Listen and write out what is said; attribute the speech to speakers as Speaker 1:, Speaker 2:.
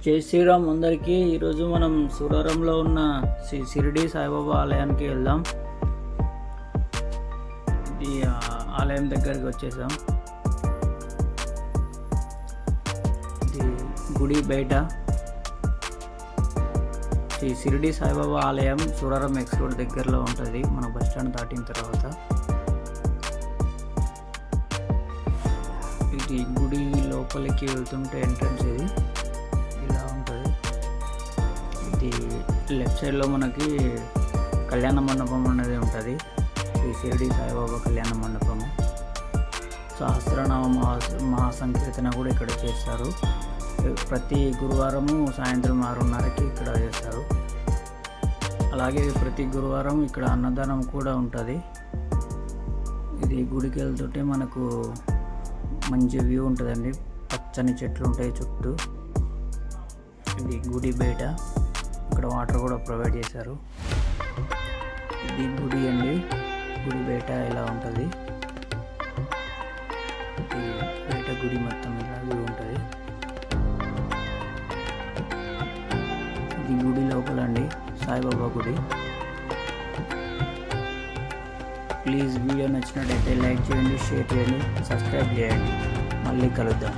Speaker 1: జై శ్రీరామ్ అందరికీ. ఈరోజు మనం సూరారంలో ఉన్న శ్రీ షిరిడి సాయిబాబా ఆలయానికి వెళ్దాం. ఇది ఆలయం దగ్గరికి వచ్చేసాం. ఇది గుడి బయట శ్రీ షిరిడి సాయిబాబా ఆలయం సూరారం ఎక్స్ రోడ్ దగ్గరలో ఉంటుంది. మన బస్ స్టాండ్ దాటిన తర్వాత ఇది గుడి లోపలికి వెళ్తుంటే ఎంట్రన్స్ ఇది ఇలా ఉంటుంది. ఇది లెఫ్ట్ సైడ్లో మనకి కళ్యాణ మండపం అనేది ఉంటుంది. శ్రీ షిరిడి సాయిబాబా కళ్యాణ మండపము. సహస్రనామ మహాసంకీర్తన కూడా ఇక్కడ చేస్తారు. ప్రతి గురువారము సాయంత్రం 6:30కి ఇక్కడ చేస్తారు. అలాగే ప్రతి గురువారం ఇక్కడ అన్నదానం కూడా ఉంటుంది. ఇది గుడికి వెళ్తుంటే మనకు మంచి వ్యూ ఉంటుందండి. పచ్చని చెట్లు ఉంటాయి చుట్టూ. ఇది గుడి బయట ఇక్కడ వాటర్ కూడా ప్రొవైడ్ చేశారు. ఇది గుడి అండి. గుడి బయట ఇలా ఉంటుంది. ఇది బయట గుడి మొత్తం ఇలా వ్యూ ఉంటుంది. ఇది గుడి లోపల అండి, సాయిబాబా గుడి. ప్లీజ్ వీడియో నచ్చినట్టయితే లైక్ చేయండి, షేర్ చేయండి, సబ్స్క్రైబ్ చేయండి. మళ్ళీ కలుద్దాం.